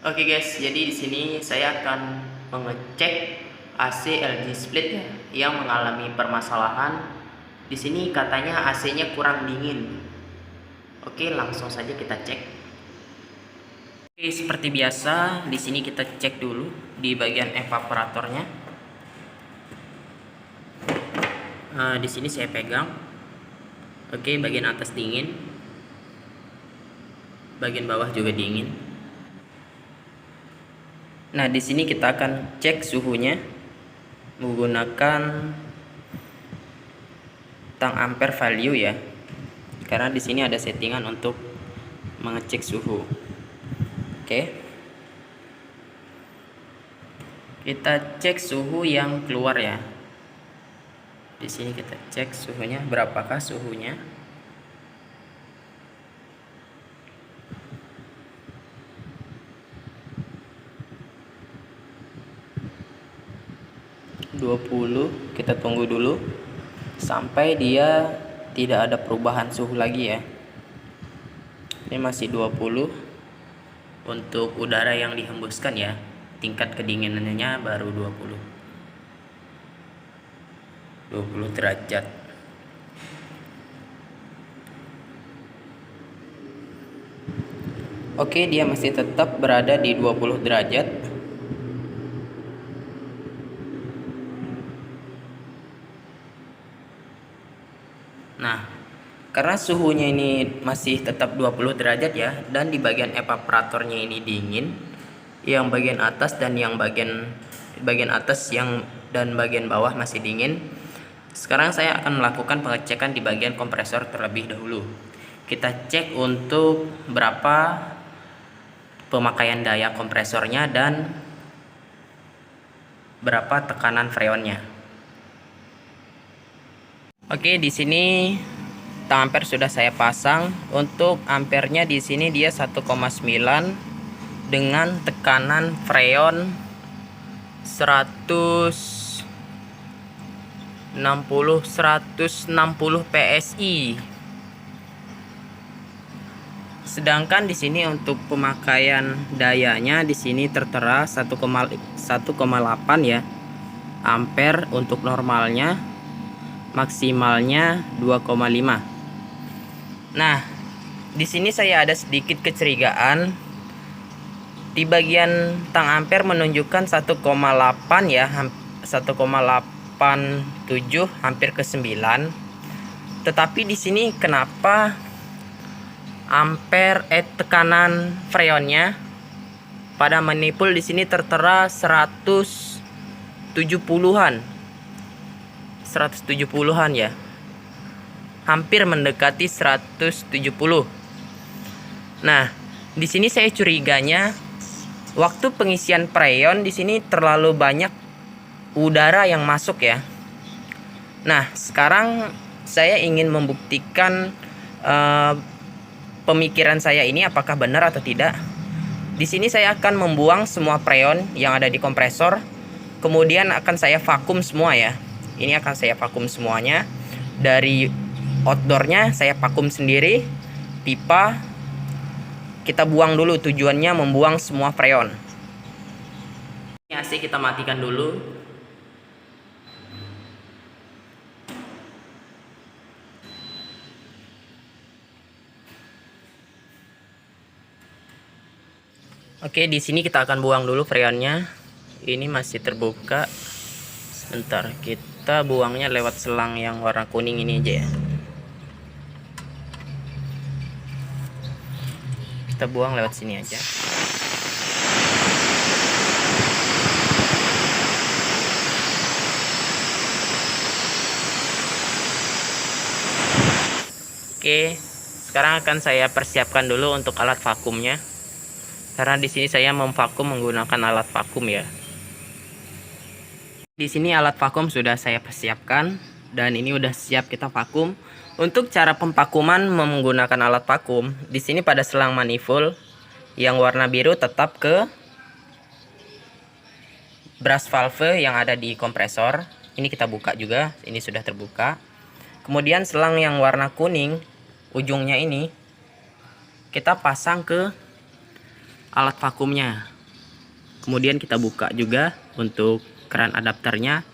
Oke guys, jadi di sini saya akan mengecek AC LG Split ya, yang mengalami permasalahan. Di sini katanya AC-nya kurang dingin. Oke, langsung saja kita cek. Oke, seperti biasa, di sini kita cek dulu di bagian evaporatornya. Di sini saya pegang. Oke, bagian atas dingin, bagian bawah juga dingin. Nah, di sini kita akan cek suhunya menggunakan tang ampere value ya. Karena di sini ada settingan untuk mengecek suhu. Oke. Kita cek suhu yang keluar ya. Di sini kita cek suhunya, berapakah suhunya? Kita tunggu dulu sampai dia tidak ada perubahan suhu lagi ya. Ini masih 20 untuk udara yang dihembuskan ya. Tingkat kedinginannya baru 20 derajat. Oke, dia masih tetap berada di 20 derajat. Nah, karena suhunya ini masih tetap 20 derajat ya, dan di bagian evaporatornya ini dingin, yang bagian atas dan yang bagian atas dan bagian bawah masih dingin. Sekarang saya akan melakukan pengecekan di bagian kompresor terlebih dahulu. Kita cek untuk berapa pemakaian daya kompresornya dan berapa tekanan freonnya. Oke, di sini tang ampere sudah saya pasang. Untuk ampernya di sini dia 1,9 dengan tekanan freon 160 PSI. Sedangkan di sini untuk pemakaian dayanya di sini tertera 1,8 ya ampere untuk normalnya, maksimalnya 2,5. Nah, di sini saya ada sedikit kecurigaan. Di bagian tang ampere menunjukkan 1,8 ya, 1,87 hampir ke 9. Tetapi di sini kenapa tekanan freonnya pada manifold di sini tertera 170-an ya, hampir mendekati 170. Nah, di sini saya curiganya waktu pengisian freon di sini terlalu banyak udara yang masuk ya. Nah, sekarang saya ingin membuktikan pemikiran saya ini apakah benar atau tidak. Di sini saya akan membuang semua freon yang ada di kompresor, kemudian akan saya vakum semua ya. Ini akan saya vakum semuanya. Dari outdoornya saya vakum sendiri. Pipa kita buang dulu, tujuannya membuang semua freon. Ini AC kita matikan dulu. Oke, di sini kita akan buang dulu freonnya. Ini masih terbuka. Sebentar, kita buangnya lewat selang yang warna kuning ini aja ya. Kita buang lewat sini aja. Oke, sekarang akan saya persiapkan dulu untuk alat vakumnya. Karena di sini saya memvakum menggunakan alat vakum ya. Di sini alat vakum sudah saya persiapkan dan ini udah siap kita vakum. Untuk cara pemvakuman menggunakan alat vakum, di sini pada selang manifold yang warna biru tetap ke brush valve yang ada di kompresor. Ini kita buka juga, ini sudah terbuka. Kemudian selang yang warna kuning ujungnya ini kita pasang ke alat vakumnya. Kemudian kita buka juga untuk keran adapternya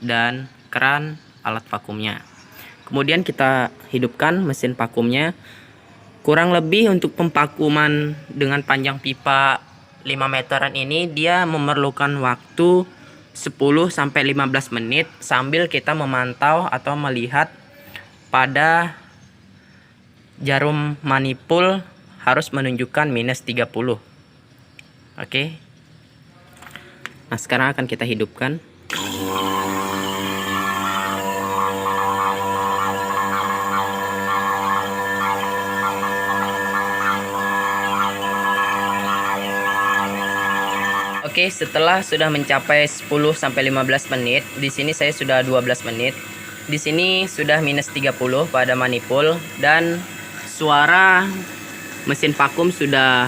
dan keran alat vakumnya. Kemudian kita hidupkan mesin vakumnya. Kurang lebih untuk pemvakuman dengan panjang pipa 5 meteran ini dia memerlukan waktu 10-15 menit sambil kita memantau atau melihat pada jarum manifold harus menunjukkan -30. Oke. Nah, sekarang akan kita hidupkan. Oke, setelah sudah mencapai 10-15 menit, di sini saya sudah 12 menit. Di sini sudah -30 pada manifold dan suara mesin vakum sudah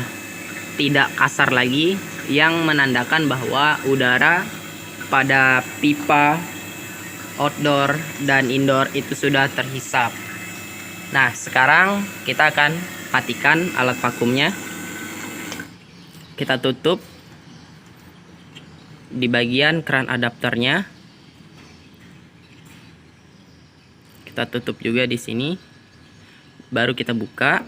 tidak kasar lagi, yang menandakan bahwa udara pada pipa outdoor dan indoor itu sudah terhisap. Nah, sekarang kita akan matikan alat vakumnya. Kita tutup di bagian keran adapternya. Kita tutup juga di sini. Baru kita buka.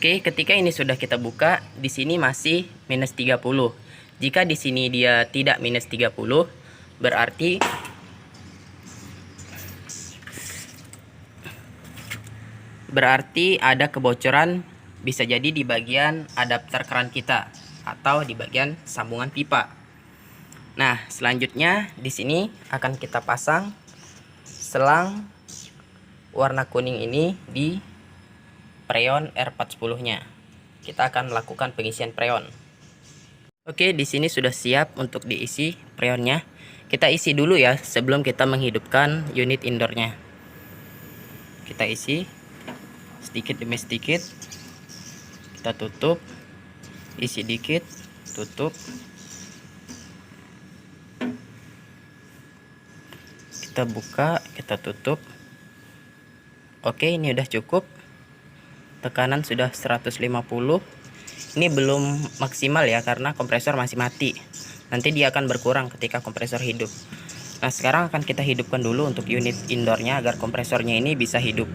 Oke, ketika ini sudah kita buka, di sini masih -30. Jika di sini dia tidak -30, berarti ada kebocoran, bisa jadi di bagian adapter keran kita atau di bagian sambungan pipa. Nah, selanjutnya di sini akan kita pasang selang warna kuning ini di preon R410-nya. Kita akan melakukan pengisian preon. Oke, di sini sudah siap untuk diisi preonnya. Kita isi dulu ya sebelum kita menghidupkan unit indoornya. Kita isi sedikit demi sedikit. Kita tutup, isi dikit, tutup. Kita buka, kita tutup. Oke, ini udah cukup. Tekanan sudah 150. Ini belum maksimal ya, karena kompresor masih mati. Nanti dia akan berkurang ketika kompresor hidup. Nah, sekarang akan kita hidupkan dulu untuk unit indoornya agar kompresornya ini bisa hidup.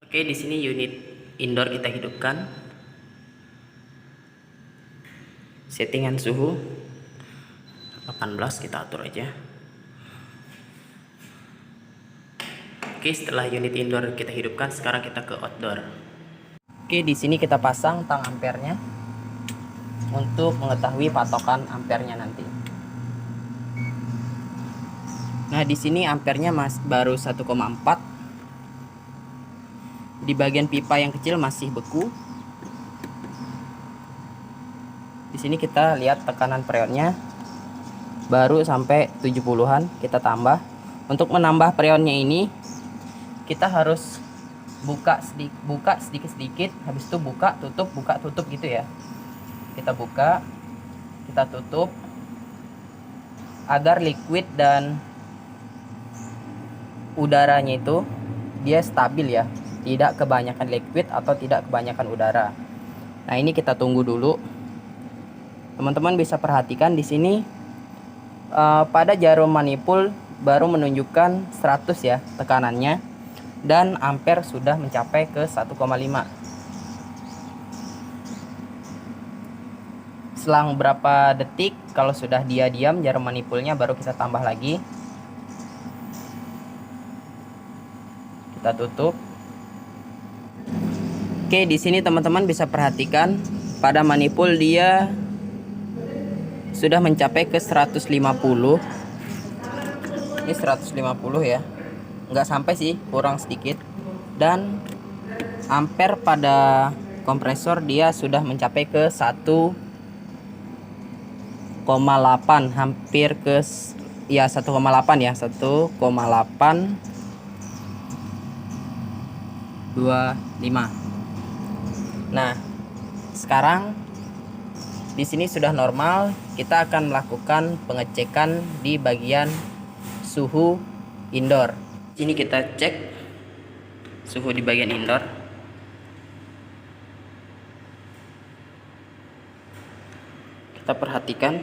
Oke, di sini unit indoor kita hidupkan. Settingan suhu 18 kita atur aja. Oke, setelah unit indoor kita hidupkan, sekarang kita ke outdoor. Oke, di sini kita pasang tang ampernya untuk mengetahui patokan ampernya nanti. Nah, di sini ampernya baru 1,4. Di bagian pipa yang kecil masih beku. Di sini kita lihat tekanan preonnya baru sampai 70-an, kita tambah. Untuk menambah preonnya ini kita harus buka sedikit-sedikit, habis itu buka tutup gitu ya. Kita buka, kita tutup agar liquid dan udaranya itu dia stabil ya, tidak kebanyakan liquid atau tidak kebanyakan udara. Nah, ini kita tunggu dulu. Teman-teman bisa perhatikan di sini pada jarum manifold baru menunjukkan 100 ya tekanannya, dan ampere sudah mencapai ke 1,5. Selang berapa detik, kalau sudah dia diam jarum manifoldnya, baru kita tambah lagi. Kita tutup. Oke, di sini teman-teman bisa perhatikan pada manifold dia sudah mencapai ke 150. Ini 150 ya. Nggak sampai sih, kurang sedikit. Dan ampere pada kompresor dia sudah mencapai ke 1,8, hampir ke ya 1,8 ya, 1,825. Nah, sekarang di sini sudah normal. Kita akan melakukan pengecekan di bagian suhu indoor. Ini kita cek suhu di bagian indoor. Kita perhatikan.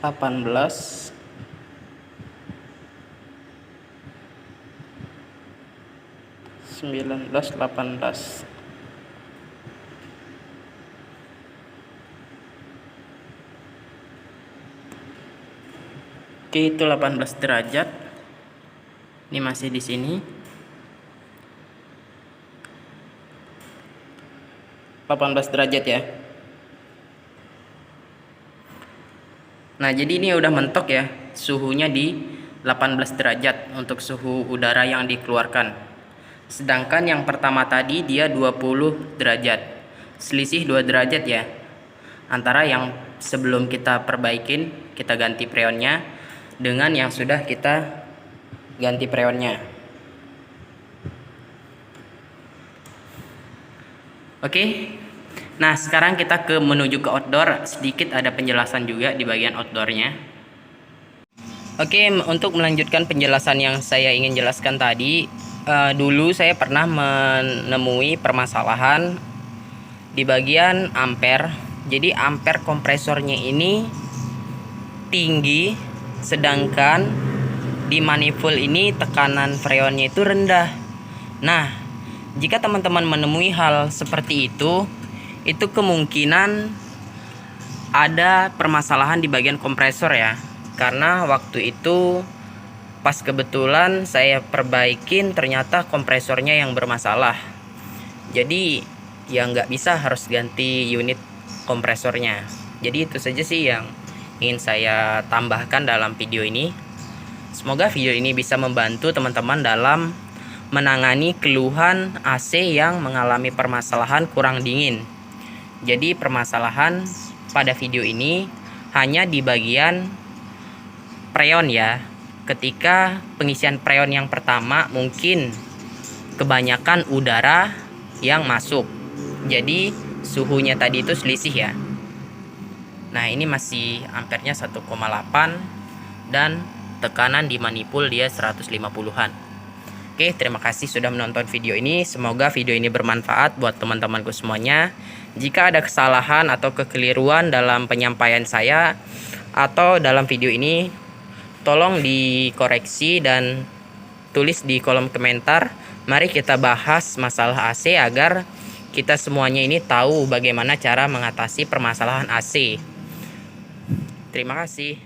Delapan belas, 19, 18. Oke, itu 18 derajat. Ini masih di sini. 18 derajat ya. Nah, jadi ini udah mentok ya. Suhunya di 18 derajat untuk suhu udara yang dikeluarkan. Sedangkan yang pertama tadi dia 20 derajat. Selisih 2 derajat ya. Antara yang sebelum kita perbaikin, kita ganti freonnya, dengan yang sudah kita ganti freonnya. Oke. Nah, sekarang kita menuju ke outdoor. Sedikit ada penjelasan juga di bagian outdoornya. Oke, untuk melanjutkan penjelasan yang saya ingin jelaskan tadi, dulu saya pernah menemui permasalahan di bagian ampere. Jadi ampere kompresornya ini tinggi, sedangkan di manifold ini tekanan freonnya itu rendah. Nah, jika teman-teman menemui hal seperti itu kemungkinan ada permasalahan di bagian kompresor ya. Karena waktu itu pas kebetulan saya perbaikin, ternyata kompresornya yang bermasalah. Jadi ya nggak bisa, harus ganti unit kompresornya. Jadi itu saja sih yang ingin saya tambahkan dalam video ini. Semoga video ini bisa membantu teman-teman dalam menangani keluhan AC yang mengalami permasalahan kurang dingin. Jadi permasalahan pada video ini hanya di bagian freon ya. Ketika pengisian freon yang pertama mungkin kebanyakan udara yang masuk. Jadi suhunya tadi itu selisih ya. Nah, ini masih ampernya 1,8 dan tekanan di manifold dia 150-an. Oke, terima kasih sudah menonton video ini. Semoga video ini bermanfaat buat teman-temanku semuanya. Jika ada kesalahan atau kekeliruan dalam penyampaian saya atau dalam video ini, tolong dikoreksi dan tulis di kolom komentar. Mari kita bahas masalah AC agar kita semuanya ini tahu bagaimana cara mengatasi permasalahan AC. Terima kasih.